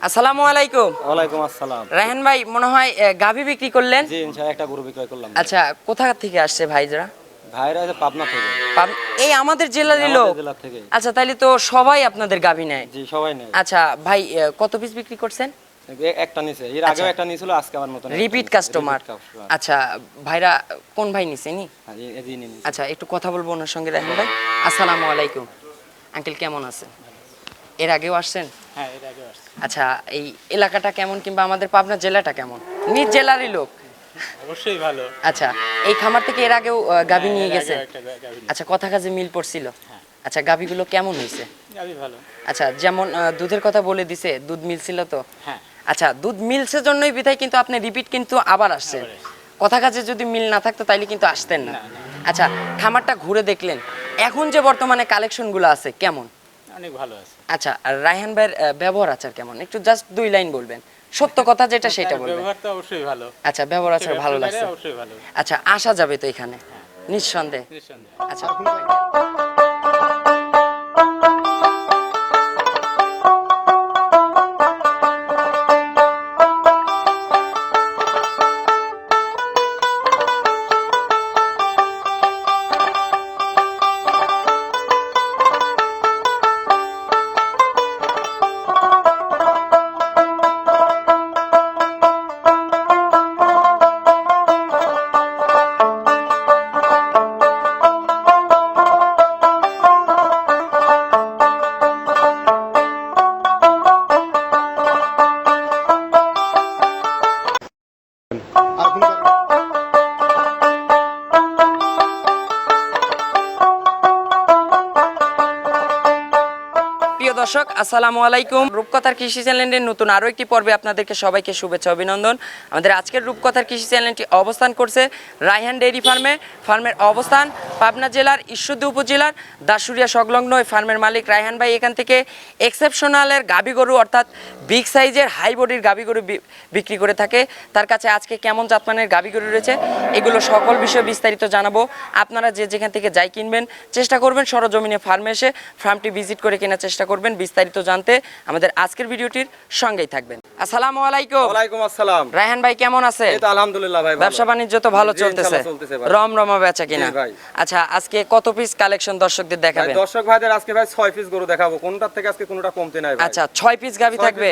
আসসালামু আলাইকুম। ওয়ালাইকুম আসসালাম। রায়হান ভাই মনে হয় গাভী বিক্রি করলেন? জি ইনশাআল্লাহ একটা গরু বিক্রয় করলাম। আচ্ছা, কোথা থেকে আসছে ভাইরা? ভাইরা আছে পাবনা থেকে। এই আমাদের জেলারই লোক? জেলা থেকে। আচ্ছা, তাইলে তো সবাই আপনাদের গাভী নেয়। জি সবাই নেয়। আচ্ছা ভাই, কত পিস বিক্রি করছেন? একটা নিছে, এর আগেও একটা নিছিল, আজকে আবার নতুন রিপিট কাস্টমার। আচ্ছা ভাইরা কোন ভাই নিছে নি? আচ্ছা, একটু কথা বলবো ওনার সঙ্গে। রায়হান ভাই আসসালামু আলাইকুম। আঙ্কেল কেমন আছেন? এর আগেও আসছেন? হ্যাঁ এর আগেও আসছে। আচ্ছা, এই এলাকাটা কেমন কিংবা আমাদের পাবনা জেলাটা কেমন? নিজ জেলারই লোক? অবশ্যই ভালো। আচ্ছা, এই খামার থেকে এর আগেও গাভী নিয়ে গেছেন? আচ্ছা, কথা কাজে মিল পড়ছিল? আচ্ছা, গাভীগুলো কেমন হয়েছে? গাভী ভালো। আচ্ছা, যেমন দুধের কথা বলে দিছে, দুধ মিলছিল তো? হ্যাঁ। আচ্ছা, দুধ মিলছে জন্যই বিধায় কিন্তু আপনি রিপিট কিন্তু আবার আসছেন। কথা কাজে যদি মিল না থাকতো তাইলে কিন্তু আসতেন না। আচ্ছা, খামারটা ঘুরে দেখলেন, এখন যে বর্তমানে কালেকশনগুলো আছে কেমন? অনেক ভালো আছে। আচ্ছা, আর রায়হান ভাইয়ের ব্যবহার আচার কেমন? একটু জাস্ট 2 লাইন বলবেন, সত্য কথা যেটা সেটা বলবেন। ব্যবহার তো অবশ্যই ভালো। আচ্ছা, ব্যবহার আচার ভালো লাগছে? অবশ্যই ভালো। আচ্ছা, আসা যাবে তো এখানে নিঃসন্দেহে? নিঃসন্দেহে। আচ্ছা, প্রিয় দর্শক আসসালামু আলাইকুম। রূপকথার কৃষি চ্যানেলের নতুন আরও একটি পর্বে আপনাদেরকে সবাইকে শুভেচ্ছা অভিনন্দন। আমাদের আজকের রূপকথার কৃষি চ্যানেলটি অবস্থান করছে রায়হান ডেইরি ফার্মে। ফার্মের অবস্থান পাবনা জেলার ঈশ্বরদী উপজেলার দাসুরিয়া সংলগ্ন। এই ফার্মের মালিক রায়হান ভাই এখান থেকে এক্সেপশনালের গাভী গরু অর্থাৎ বিগ সাইজের হাই বডির গাভী গরু বিক্রি করে থাকে। তার কাছে আজকে কেমন জাতমানের গাভী গরু রয়েছে এগুলো সকল বিষয়ে বিস্তারিত জানাবো। আপনারা যে যেখান থেকে যাই কিনবেন চেষ্টা করবেন সরজমিনে ফার্মে এসে ফার্মটি ভিজিট করে কেনার চেষ্টা করবেন। বিস্তারিত জানতে আমাদের আজকের ভিডিওটির সঙ্গেই থাকবেন। আসসালামু আলাইকুম। ওয়ালাইকুম আসসালাম। রায়হান ভাই কেমন আছে? এই তো আলহামদুলিল্লাহ ভাই ভালো। ব্যবসা বাণিজ্য তো ভালো চলতেছে? রমরমা বেচা কিনা? আচ্ছা, আজকে কত পিস কালেকশন দর্শকদের দেখাবেন? দর্শক ভাইদের আজকে ভাই 6 পিস গরু দেখাবো, কোনটার থেকে আজকে কোনটা কমতে নাই ভাই। আচ্ছা, 6 পিস গাভী থাকবে?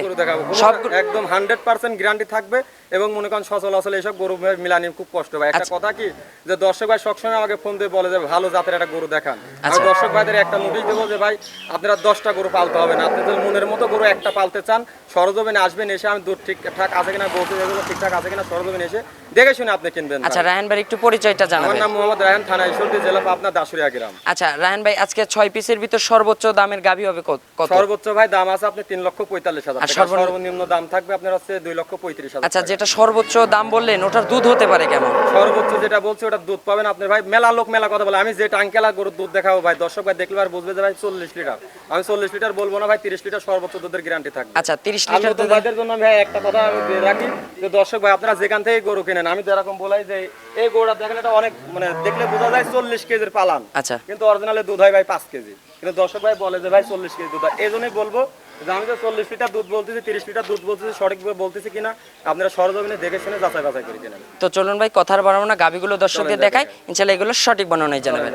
সব একদম 100% গ্যারান্টি থাকবে এবং মনে করেন সচলাচল এইসব গরু মিলানি খুব কষ্ট ভাই। একটা কথা কি যে দর্শক ভাই সবসময় আমাকে ফোন দিয়ে বলে যে ভালো জাতের একটা গরু দেখান। আমি দর্শক ভাইদের একটা নোটিশ দেবো যে ভাই আপনারা 10টা গরু পালতে হবে না, আপনি যদি মনের মতো গরু একটা পালতে চান সরজমিনে আসবেন, এসে আমি দুধ ঠিকঠাক আছে কিনা বলতে দেবো, ঠিকঠাক আছে কিনা সরজমিনে এসে দেখে শুনে আপনি কিনবেন। আচ্ছা রায়হান ভাই একটু পরিচয়টা জানাবেন। আমার নাম মোহাম্মদ রায়হান, থানা ঈশ্বরদী, জেলা পাবনা, দাসুরিয়া গ্রাম। আচ্ছা রায়হান ভাই, আজকে 6 পিসের ভিতর সর্বোচ্চ দামের গাভী হবে কত? সর্বোচ্চ ভাই দাম আছে আপনি 3,45,000 টাকা, সর্বনিম্ন দাম থাকবে আপনার হচ্ছে 2,35,000। আচ্ছা, যেটা সর্বোচ্চ দাম বললেন ওটার দুধ হতে পারে কেমন? সর্বোচ্চ যেটা বলছে ওটা দুধ পাবেন আপনি ভাই, মেলা লোক মেলা কথা বলে, আমি যে টাঙ্কেলা গরুর দুধ দেখাবো ভাই দর্শক ভাই দেখলে আর বুঝবে যে ভাই 40 লিটার। আমি 40 লিটার বলবো না ভাই, 30 লিটার সর্বোচ্চ দুধের গ্যারান্টি থাকবে। আচ্ছা, 30 লিটার দুধের জন্য ভাই একটা কথা রাখি যে দর্শক ভাই আপনারা যেখান থেকে গরু কিনেন, আমি যেরকম বলাই যে এই গরুটা দেখেন এটা অনেক মানে দেখলে বোঝা যায় 40 কেজির পালান। আচ্ছা, কিন্তু অরিজিনালে দুধ হয় ভাই 5 কেজি, কিন্তু দর্শক ভাই বলে যে ভাই 40 কেজি দুধ হয়। এই জন্যই বলবো যে আমি তো 40 লিটার দুধ বলতেছি, 30 লিটার দুধ বলতেছি, সঠিকভাবে বলতেছি কিনা আপনারা সরজমিনে দেখে শুনে যাচাই বাছাই করে কিনেন। তো চলুন ভাই কথার বাড়াবো না, গাভীগুলো দর্শকদের দেখাই, ইনশাআল্লাহ এগুলো সঠিক বর্ণনাই জানাবেন।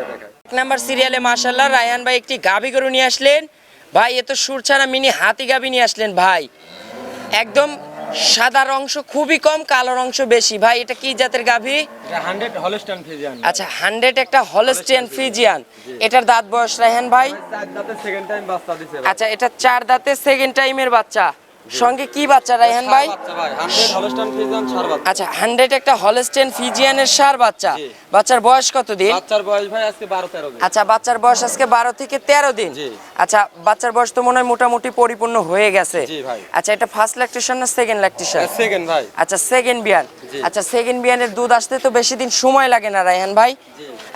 1 নাম্বার সিরিয়ালে মাশাআল্লাহ রায়হান ভাই একটি গাভী গরু নিয়ে আসলেন। ভাই এ তো সুরছানা মিনি হাতি গাভী নিয়ে আসলেন ভাই, একদম সাদার অংশ খুবই কম, কালোর অংশ বেশি। ভাই এটা কি জাতের গাভী? 100 হলস্টাইন ফ্রিজিয়ান। আচ্ছা, 100 একটা হলস্টাইন ফ্রিজিয়ান। এটার দাঁত বয়স রায়হান ভাই? 4 দাঁতে সেকেন্ড টাইম বাচ্চা দিছে। আচ্ছা, এটা 4 দাঁতে সেকেন্ড টাইমের বাচ্চা। সঙ্গে কি বাচ্চা রায়হান ভাই? 100 হলস্টাইন ফ্রিজিয়ান ষাঁড় বাচ্চা। আচ্ছা, 100 একটা হলস্টাইন ফ্রিজিয়ানের ষাঁড় বাচ্চা। বাচ্চার বয়স কত দিন? বাচ্চার বয়স ভাই আজকে 12-13 দিন। আচ্ছা, বাচ্চার বয়স আজকে 12 থেকে 13 দিন। আচ্ছা, বাচ্চার বয়স তো মনে হয় মোটামুটি পরিপূর্ণ হয়ে গেছে। জি ভাই। আচ্ছা, এটা ফার্স্ট ল্যাকটেশন না সেকেন্ড ল্যাকটেশন? সেকেন্ড ভাই। আচ্ছা, সেকেন্ড বিয়ান। আচ্ছা, সেকেন্ড বিয়ানের দুধ আসতে তো বেশি দিন সময় লাগে না রায়হান ভাই?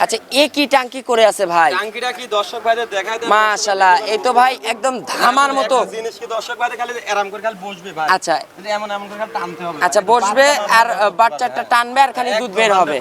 আচ্ছা এ কি টাঙ্কি করে আছে ভাই? টাঙ্কিটা কি দর্শক ভাইদের দেখায় দেন। মাশাআল্লাহ, এই তো ভাই একদম ধামার মতো একটা জিনিস কি দর্শক ভাইদের খালি আরাম করে খালি বসবে ভাই। আচ্ছা যদি এমন করে খালি টানতে হবে। আচ্ছা বসবে আর বাচ্চাটা টানবে আর খালি দুধ বের হবে।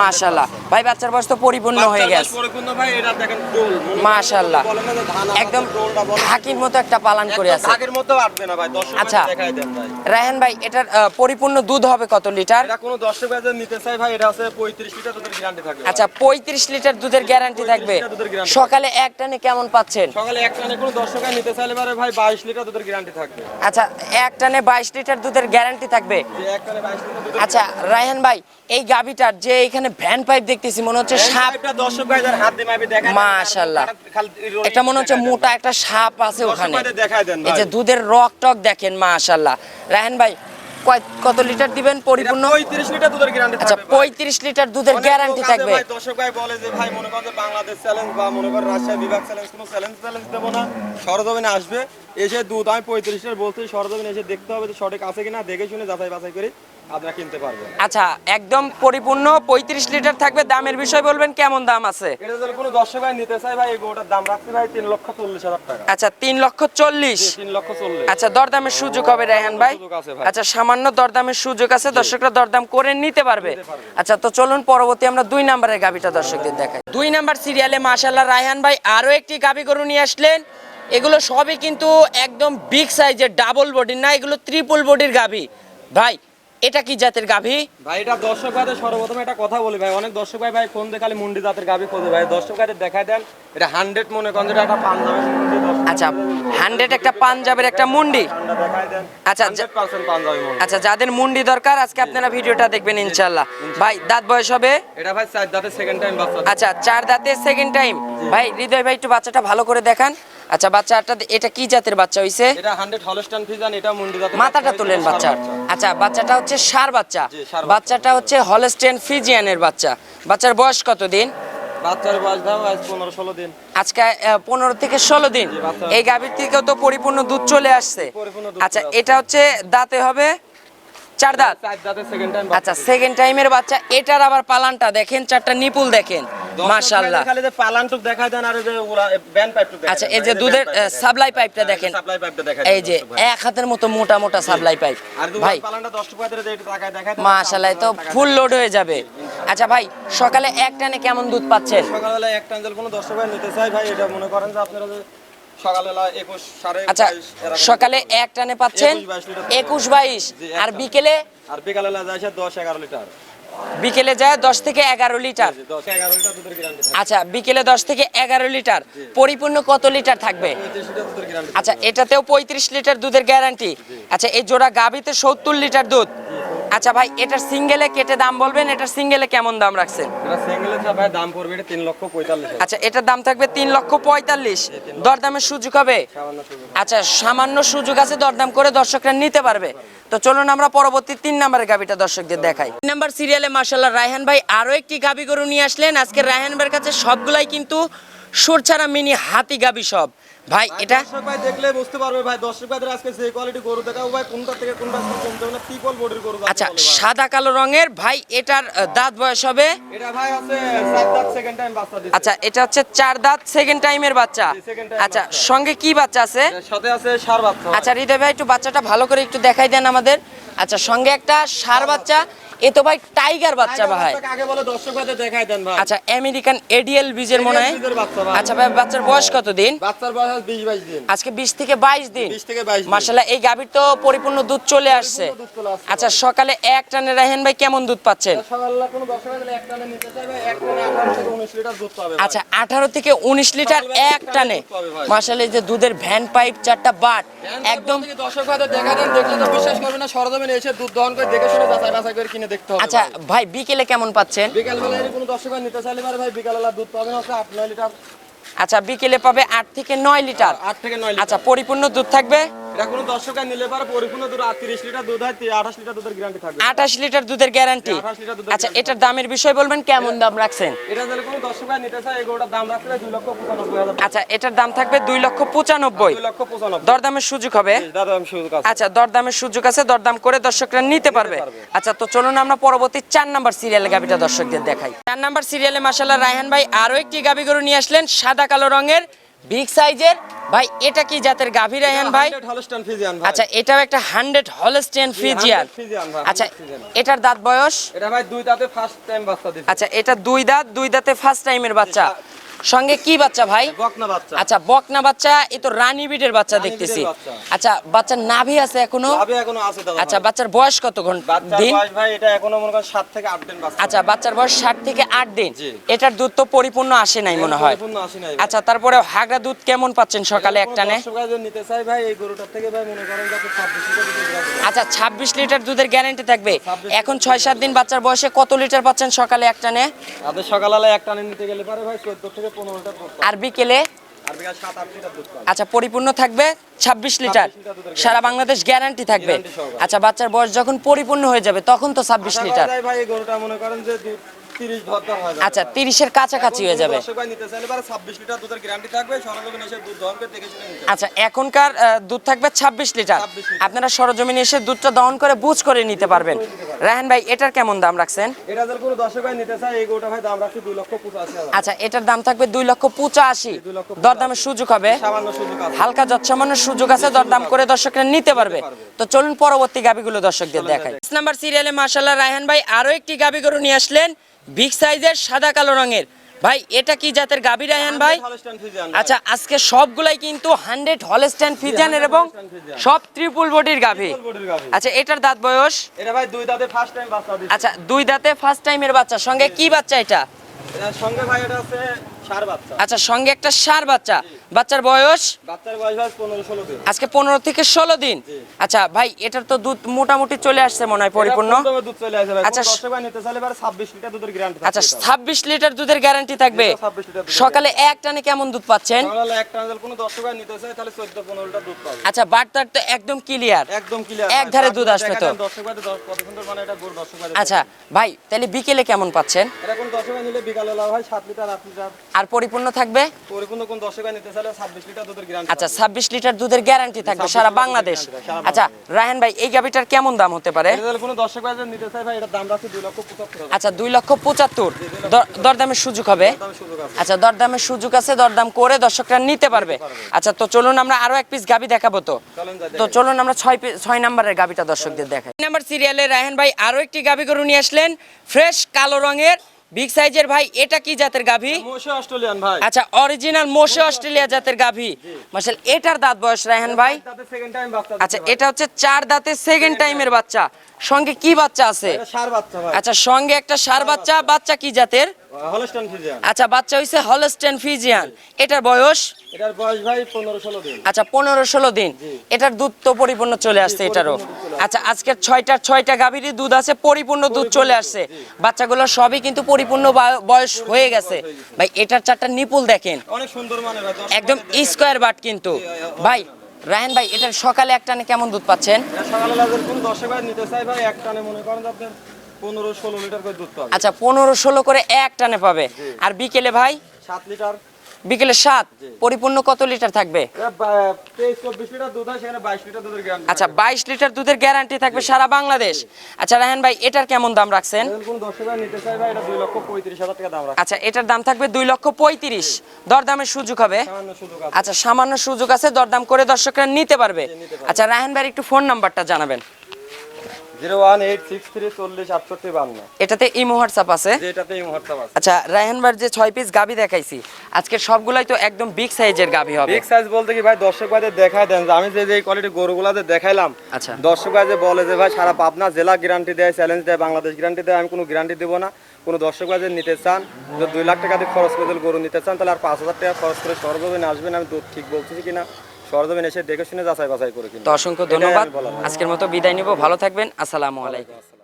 মাশাআল্লাহ ভাই, বাচ্চার বয়স তো পরিপূর্ণ হয়ে গেছে। পরিপূর্ণ ভাই, এটা দেখেন ডোল। মাশাআল্লাহ, বলেন না যে ধান একদম ডোলটা বলেন। ঢাকির মতো একটা পালন করে আছে। ঢাকের মতো আটবে না ভাই, দর্শক আচ্ছা ভাইদের দেখায় দেন ভাই। রায়হান ভাই, এটার পরিপূর্ণ দুধ হবে কত লিটার? এটা কোনো দর্শক ভাইদের নিতে চাই ভাই, এটা আছে 35 লিটার দুধের গ্যারান্টি থাকবে। আচ্ছা 35 লিটার দুধের গ্যারান্টি থাকবে। 35 লিটার দুধের guarantee সকালে এক টানে কেমন পাচ্ছেন? সকালে এক টানে কোনো দর্শক ভাই নিতে চাইলে পারে ভাই 22 লিটার দুধের গ্যারান্টি থাকবে। আচ্ছা এক টানে 22 লিটার দুধের গ্যারান্টি থাকবে। যে এক টানে 22 লিটার দুধের। আচ্ছা রায়হান ভাই, এই গাবিটার যে এখানে ভ্যান পাইপ দেখতেছি মনে হচ্ছে সাপ। এটা দর্শক ভাইদের হাত দিয়ে মাপে দেখায়। মাশাআল্লাহ, একটা মনে হচ্ছে মোটা একটা সাপ আছে ওখানে। দেখায় দেন এই ভাই। যে দুধের রক টক দেখেন মাশাআল্লাহ। রায়হান ভাই কত লিটার দিবেন পরিপূর্ণ? 35 লিটার দুধের গ্যারান্টি আচ্ছা থাকবে ভাই। 35 লিটার দুধের গ্যারান্টি থাকবে। ভাই দর্শক ভাই বলে যে ভাই মনে করেন যে বাংলাদেশ চ্যালেঞ্জ বা মনে করেন রাজশাহী বিভাগ চ্যালেঞ্জ, কোনো চ্যালেঞ্জ দেব না। সরজমিনে আসবে, এসে দুধ আমি 35 লিটার বলছি, সরজমিনে এসে দেখতে হবে যে সঠিক আছে কিনা, দেখে শুনে যাচাই বাছাই করে আপনারা কিনতে পারবেন। আচ্ছা একদম পরিপূর্ণ 35 লিটার থাকবে। দামের বিষয় বলবেন কেমন দাম আছে? এটা যদি কোনো দর্শক ভাই নিতে চাই ভাই, এই গরুটার দাম রাখছি ভাই 3,40,000 টাকা। আচ্ছা 3,40,000। 3,40,000। আচ্ছা দরদামের সুযোগ হবে রায়হান ভাই? সুযোগ আছে ভাই। আচ্ছা সামান্য দরদামের সুযোগ আছে, দর্শকরা দরদাম করে নিতে পারবে। আচ্ছা তো চলুন পরবর্তী আমরা 2 নম্বরের গাবিটা দর্শকদের দেখাই। 2 নাম্বার সিরিয়ালে মাশাআল্লাহ রায়হান ভাই আরো একটি গাবি গরু নিয়ে আসলেন। এগুলো সবই কিন্তু একদম বিগ সাইজের, ডাবল বডির না, এগুলো ট্রিপল বডির গাবি। ভাই এটা কি জাতের গাভি? ভাই এটা দর্শক ভাইদের সর্বপ্রথম একটা কথা বলি ভাই, অনেক দর্শক ভাই ফোন দিয়ে খালি মুন্ডি জাতের গাভি খোঁজে ভাই, দর্শক ভাইদের দেখায় দেন। এটা 100 মনে করেন যেটা একটা পাঞ্জাবের মুন্ডি। আচ্ছা 100 একটা পাঞ্জাবের একটা মুন্ডি। দেখায় দেন। আচ্ছা 100% পাঞ্জাবি মুন্ডি। আচ্ছা যাদের মুন্ডি দরকার আজকে আপনারা ভিডিওটা দেখবেন ইনশাআল্লাহ। ভাই দাঁত বয়স হবে? এটা ভাই 4 দাঁতে সেকেন্ড টাইম বাচ্চা। আচ্ছা 4 দাঁতে সেকেন্ড টাইম। ভাই হৃদয় ভাই একটু বাচ্চাটা ভালো করে দেখান। আচ্ছা বাচ্চাটা এটা কি জাতের বাচ্চা হইছে? এটা 100 হলস্টাইন ফ্রিজিয়ান, এটা মুন্ডি জাতের। মাথাটা তুলেন বাচ্চার। আচ্ছা বাচ্চাটা হচ্ছে ষাঁড় বাচ্চা। জি, ষাঁড় বাচ্চা। বাচ্চাটা হচ্ছে হলস্টেইন ফ্রিজিয়ানের বাচ্চা। বাচ্চার বয়স কত দিন? বাচ্চার বয়স দাও আজ 15-16 দিন। আজকে 15 থেকে 16 দিন। জি, বাচ্চা। এই গাভীর থেকেও তো পরিপূর্ণ দুধ চলে আসছে। পরিপূর্ণ দুধ আচ্ছা চলে আসছে। এটা হচ্ছে দাঁতে হবে 4 দাঁত। 4 দাঁতে সেকেন্ড টাইম। আচ্ছা সেকেন্ড টাইমের বাচ্চা। এটার আবার পালানটা দেখেন, 4টা নিপুল দেখেন মাশাআল্লাহ। খালি যে পালানটুক দেখায় দেন আর এই যে ওরা ব্যান্ড পাইপটুক দেখায়। আচ্ছা এই যে দুধের সাপ্লাই পাইপটা দেখেন, সাপ্লাই পাইপটা দেখায়। এই যে এক হাতের মতো মোটা মোটা সাপ্লাই পাইপ। আর ভাই পালানটা 10 টাকা দিয়ে এটা টাকায় দেখায়। মাশাআল্লাহ তো ফুল লোড হয়ে যাবে। আচ্ছা ভাই সকালে এক টানে কেমন দুধ পাচ্ছেন? সকালবেলা একটা আঞ্জল কোনো 10 টাকা নিতে চাই ভাই, এটা মনে করেন যে আপনারা যে সকালবেলা 21 সাড়ে আচ্ছা 22 এরকম। সকালে এক টানে পাচ্ছেন 21-22 লিটার। 21-22। জি, আর একটা। বিকেলে? আর বিকালবেলা যায় 10-11 লিটার। বিকেলে যায় 10 থেকে 11 লিটার। 10-11 লিটার দুধের গ্যারান্টি থাকে। আচ্ছা বিকেলে 10 থেকে 11 লিটার। পরিপূর্ণ কত লিটার থাকবে? 35 লিটার দুধের গ্যারান্টি। আচ্ছা এটাতেও 35 লিটার দুধের গ্যারান্টি। আচ্ছা এই জোড়া গাভীতে 70 লিটার দুধ। আচ্ছা ভাই এটার সিঙ্গেলে কেটে দাম বলবেন, এটার সিঙ্গেলে কেমন দাম রাখছেন? এটা সিঙ্গেলের ভাই দাম পড়বে এটা 3,45,000। আচ্ছা এটার দাম থাকবে 3,45,000। দরদামের সুযোগ হবে? সামান্য সুযোগ। আচ্ছা সামান্য সুযোগ আছে, দরদাম করে দর্শকরা নিতে পারবে। তো চলুন আমরা পরবর্তী 3 নম্বরের গাবিটা দর্শকদের দেখাই। 3 নম্বর সিরিয়ালে মাশাআল্লাহ রায়হান ভাই আরো একটি গাবি গরু নিয়ে আসলেন। আজকে রায়হান ভাইয়ের কাছে সবগুলাই কিন্তু সুর ছাড়া মিনি হাতি গাবি সব। ভাই এটা দর্শক ভাই দেখলে বুঝতে পারবে ভাই, দর্শক ভাইদের আজকে যে কোয়ালিটি গরু দেখাবো ভাই, কোনটা থেকে কোনটা কমতে হবে না, ট্রিপল বডির গরু। আচ্ছা সাদা কালো রঙের। ভাই এটার দাঁত বয়স হবে? এটা ভাই আছে 7 দাঁত সেকেন্ড টাইম বাচ্চা দিছে। আচ্ছা এটা হচ্ছে 4 দাঁত সেকেন্ড টাইমের বাচ্চা। second time আচ্ছা বাচ্চা। সঙ্গে কি বাচ্চা আছে? এর সাথে আছে ষাঁড় বাচ্চা। আচ্ছা হৃদয় ভাই একটু বাচ্চাটা ভালো করে একটু দেখাই দেন আমাদের। আচ্ছা সঙ্গে একটা ষাঁড় বাচ্চা। এ তো ভাই টাইগার বাচ্চা ভাই। আগে বলে দর্শক ভাইদের দেখায় দেন ভাই। আচ্ছা আমেরিকান এডিএল বীজের মনে হয়। বীজের বাচ্চা ভাই। আচ্ছা ভাই বাচ্চার বয়স কত দিন? বাচ্চার বয়স 20-22 দিন। আজকে 20 থেকে 22 দিন। 20 থেকে 22 দিন। মাশাআল্লাহ এই গাভীর তো পরিপূর্ণ দুধ চলে আসছে। দুধ চলে আসছে। আচ্ছা সকালে এক টানে রায়হান ভাই কেমন দুধ পাচ্ছেন? সকালবেলা কোনো দর্শক ভাইদের এক টানে নিতে চাই ভাই, এক টানে 18 থেকে 19 লিটার দুধ পাবে ভাই। আচ্ছা 18 থেকে 19 লিটার এক টানে। মাশাআল্লাহ এই যে দুধের ভ্যান পাইপ 4টা বাট একদম। দর্শক ভাইদের দেখা দেন, দেখলে তো বিশ্বাস করবে না, সরজমিনে এসে দুধ দহন করে দেখে শুনে যাচাই বাছাই করে কিনে দেখতে হবে। আচ্ছা ভাই বিকেলে কেমন পাচ্ছেন? বিকালবেলা কোনো দর্শক ভাই নিতে চাইলে ভাই বিকালবেলা দুধ পাবেন হচ্ছে 8-9 লিটার। আচ্ছা বিকেলে পাবে 8 থেকে 9 লিটার। 8 থেকে 9 লিটার। আচ্ছা পরিপূর্ণ দুধ থাকবে? এটা কোনো দর্শক ভাই নিলে পারে পরিপূর্ণ দুধ 30 লিটার দুধ হয় 28 লিটার দুধের গ্যারান্টি থাকবে। 28 লিটার দুধের গ্যারান্টি। 28 লিটার দুধের আচ্ছা এটার দামের বিষয় বলবেন, কেমন দাম রাখছেন? এটা যদি কোনো দর্শক ভাই নিতে চায় এই গরুটার দাম রাখলে 2,95,000। আচ্ছা এটার দাম থাকবে 2,95,000। 2,95,000 দরদামের সুযোগ হবে? দাম সুযোগ আছে। আচ্ছা দরদামের সুযোগ আছে, দরদাম করে দর্শকরা নিতে পারবে। আচ্ছা তো চলুন আমরা পরবর্তী 4 নাম্বার সিরিয়ালে গাবিটা দর্শকদের দেখাই। 4 নাম্বার সিরিয়ালে মাশাআল্লাহ রায়হান ভাই আরো একটি গাবি গরু নিয়ে আসলেন, সাদা কালো রঙের, বিগ সাইজের। ভাই এটা কি জাতের গাভি রায়হান ভাই? 100 হলস্টাইন ফ্রিজিয়ান ভাই। আচ্ছা এটাও একটা 100 হলস্টেইন ফ্রিজিয়ান। আচ্ছা এটার দাঁত বয়স? এটা ভাই দুই দাঁতে ফার্স্ট টাইম বাচ্চা দিছে। আচ্ছা এটা দুই দাঁতে ফার্স্ট টাইমের বাচ্চা। সঙ্গে কি বাচ্চা ভাই? বকনা বাচ্চা। আচ্ছা বকনা বাচ্চা, এ তো রানী বিটের বাচ্চা দেখতেছি। আচ্ছা বাচ্চার নাভি আছে এখনো? নাভি এখনো আছে দাদা। আচ্ছা বাচ্চার বয়স কত দিন? বয়স ভাই এটা এখনো মনে করেন 7 থেকে 8 দিন বাচ্চা। আচ্ছা বাচ্চার বয়স 7 থেকে 8 দিন। এটার দুধ তো পরিপূর্ণ আসে নাই মনে হয়। পরিপূর্ণ আসে নাই। আচ্ছা তারপরে হাগরা দুধ কেমন পাচ্ছেন সকালে একটানে? দর্শক ভাই যদি নিতে চাই ভাই এই গরুটার থেকে ভাই মনে করেন যাতে 26 লিটার দুধ গ্যারান্টি। আচ্ছা 26 লিটার দুধের গ্যারান্টি থাকবে। এখন 6-7 দিন বাচ্চার বয়সে কত লিটার পাচ্ছেন সকালে একটানে? আপনি সকালবেলা একটানে নিতে গেলে পারে ভাই 14 থেকে 15 লিটার দুধ পাবেন। আর বিকেলে? আর বিকাল 7-8 লিটার দুধ পাবেন। আচ্ছা পরিপূর্ণ থাকবে 26 লিটার, সারা বাংলাদেশ গ্যারান্টি থাকবে। আচ্ছা বাচ্চার বয়স যখন পরিপূর্ণ হয়ে যাবে তখন তো 26 লিটার। ভাই এই গরুটা মনে করেন যে 30 ভদ্র হয়ে যাবে। আচ্ছা 30 এর কাছাকাছি হয়ে যাবে। দর্শক ভাই নিতে চাইলে পারে 26 লিটার দুধের গ্যারান্টি থাকবে, সরজমিনে এসে দুধ দহন করে দেখে শুনে নিতে হবে। আচ্ছা এখনকার দুধ থাকবে 26 লিটার। আপনারা সরজমিনে এসে দুধটা দহন করে বুঝ করে নিতে পারবেন। রায়হান ভাই এটার কেমন দাম রাখছেন? এটা যদি কোনো দর্শক ভাই নিতে চায় এই গরুটা ভাই দাম রাখছি 2,85,000। আচ্ছা এটার দাম থাকবে 2,85,000। দরদামের সুযোগ হবে? সামান্য সুযোগ আছে। হালকা যৎসামান্য সুযোগ আছে, দরদাম করে দর্শকরা নিতে পারবে। তো চলুন পরবর্তী গাবিগুলো দর্শকদের দেখাই। 5 নাম্বার সিরিয়ালে মাশাআল্লাহ রায়হান ভাই আরো একটি গাবি গরু নিয়ে আসলেন, বিগ সাইজের, সাদা কালো রঙের। ভাই এটা কি জাতের গাবি রায়হান ভাই? আচ্ছা আজকে সবগুলাই কিন্তু 100 হলস্টাইন ফ্রিজিয়ানের এবং সব ট্রিপল বডির গাভি। আচ্ছা এটার দাঁত বয়স? এটা ভাই দুই দাঁতে ফার্স্ট টাইম বাচ্চা দিছে। আচ্ছা দুই দাঁতে ফার্স্ট টাইমের বাচ্চা। সঙ্গে কি বাচ্চা এটা? এর সঙ্গে ভাই এটা আছে ষাঁড় বাচ্চা। আচ্ছা সঙ্গে একটা ষাঁড় বাচ্চা। বাচ্চার বয়স? বাচ্চার বয়স ভাই 15-16 দিন। আজকে 15 থেকে 16 দিন। আচ্ছা ভাই এটার তো দুধ মোটামুটি চলে আসছে মনে হয় পরিপূর্ণ। এটা দুধ চলে আসে ভাই। আচ্ছা, দর্শক ভাই নিতে চাইলে পারে 26 লিটার দুধের গ্যারান্টি থাকবে। আচ্ছা 26 লিটার দুধের গ্যারান্টি থাকবে। 26 লিটার দুধ। সকালে এক টানে কেমন দুধ পাচ্ছেন? সকালে একটা আনজাল কোনো দর্শক ভাই নিতে চায় তাহলে 14-15 লিটার দুধ পাবে। আচ্ছা বার্তার তো একদম ক্লিয়ার, একদম ক্লিয়ার। এক ধারে দুধ আসবে তো। দর্শক ভাই কত সুন্দর মানে এটা গরু দর্শক ভাই। আচ্ছা ভাই তাহলে বিকেলে কেমন পাচ্ছেন? এটা কোন দর্শক ভাই নিলে বিকালবেলা ভাই 7 লিটার 8 লিটার। আর পরিপূর্ণ থাকবে? পরিপূর্ণ কোন দর্শক ভাই নিতে চাইলে 26 লিটার দুধের গ্যারান্টি। আচ্ছা 26 লিটার দুধের গ্যারান্টি থাকবে সারা বাংলাদেশ। আচ্ছা রায়হান ভাই এই গাবিটার কেমন দাম হতে পারে? এটা কোন দর্শক ভাই যদি নিতে চায় ভাই এটার দাম রাখছি 2,75,000। আচ্ছা 2,75,000। দরদামের সুযোগ হবে? দাম সুযোগ আছে। আচ্ছা দরদামের সুযোগ আছে, দরদাম করে দর্শকরা নিতে পারবে। আচ্ছা তো চলুন আমরা আরো এক পিস গাবি দেখাবো। তো চলুন আমরা 6 নাম্বারের গাবিটা দর্শকদের দেখাই। 6 নাম্বার সিরিয়ালে রায়হান ভাই আরো একটি গাবি গরু নিয়ে আসলেন, ফ্রেশ কালো রঙের, বিগ সাইজের। ভাই এটা কি জাতের গাভি? মোশে অস্ট্রেলিয়ান ভাই। আচ্ছা অরিজিনাল মোশে অস্ট্রেলিয়া জাতের গাভি। মাশাআল্লাহ এটার দাঁত বয়স রায়হান ভাই? তাতে সেকেন্ড টাইম বাচ্চা। আচ্ছা এটা হচ্ছে 4 দাঁতে সেকেন্ড টাইমের বাচ্চা। সঙ্গে কি বাচ্চা আছে? এটা ষাঁড় বাচ্চা ভাই। আচ্ছা সঙ্গে একটা ষাঁড় বাচ্চা। বাচ্চা কি জাতের? Holstein Friesian. আচ্ছা বাচ্চা হইছে হলস্টেইন ফ্রিজিয়ান। এটার বয়স? এটার বয়স ভাই 15-16 দিন। আচ্ছা 15-16 দিন। এটার দুধ তো পরিপূর্ণ চলে আসছে এটারও। আচ্ছা আজকের 6টা গাভীরই দুধ আছে, পরিপূর্ণ দুধ চলে আসছে। বাচ্চাগুলো সবই কিন্তু পরিপূর্ণ বয়স হয়ে গেছে। ভাই এটার 4টা নিপুল দেখেন, অনেক সুন্দর মানে ভাই। একদম স্কয়ার বাট কিন্তু। ভাই রায়হান ভাই এটার সকালে এক টানে কেমন দুধ পাচ্ছেন? সকালবেলা যদি কোন দর্শক ভাই নিতে চায় ভাই এক টানে মনে করেন আপনি 15-16 লিটার করে দুধ পাবে। আচ্ছা 15-16 করে এক টানে পাবে। আর বিকেলে ভাই? 7 লিটার। বিকেলে 7। পরিপূর্ণ কত লিটার থাকবে? 23-24 লিটার দুধ হয়, সেখানে 22 লিটার দুধের গ্যারান্টি। আচ্ছা 22 লিটার দুধের গ্যারান্টি থাকবে সারা বাংলাদেশ। আচ্ছা রায়হান ভাই এটার কেমন দাম রাখছেন? কোন দর্শক ভাই নিতে চায় ভাই এটা 2,35,000 টাকা দাম রাখা। আচ্ছা এটার দাম থাকবে 2,35,000। দরদামের সুযোগ হবে? সামান্য সুযোগ আছে। আচ্ছা সামান্য সুযোগ আছে, দরদাম করে দর্শকরা নিতে পারবে। আচ্ছা রায়হান ভাই একটু ফোন নাম্বারটা জানাবেন। 01863406852। এটাতে ইমো হোয়াটসঅ্যাপ আছে? যেটাতে এই মুহূর্তে আছে। আচ্ছা রায়হান ভাইয়ের যে 6 পিস গাবি দেখাইছি আজকে সবগুলাই তো একদম বিগ সাইজের গাবি হবে। বিগ সাইজ বলতে কি ভাই দর্শক ভাইদের দেখায় দেন যে আমি যে কোয়ালিটি গরুগুলাতে দেখাইলাম। আচ্ছা দর্শক ভাই যে বলে যে ভাই সারা পাবনা জেলা গ্যারান্টি দেয়, চ্যালেঞ্জ দেয়, বাংলাদেশ গ্যারান্টি দেয়, আমি কোনো গ্যারান্টি দেবো না। কোনো দর্শক ভাই যে নিতে চান, যে 2 লাখ টাকা দিয়ে খরচ করে গরু নিতে চান তাহলে আর 5,000 টাকা খরচ করে সরজমিনে আসবেন। আমি দুধ ঠিক বলতেছি কিনা সরজমিনে এসে দেখে শুনে যাচাই বাছাই করে কিনা। তো অসংখ্য ধন্যবাদ। আজকের মতো বিদায় নিব, ভালো থাকবেন। আসসালামু আলাইকুম।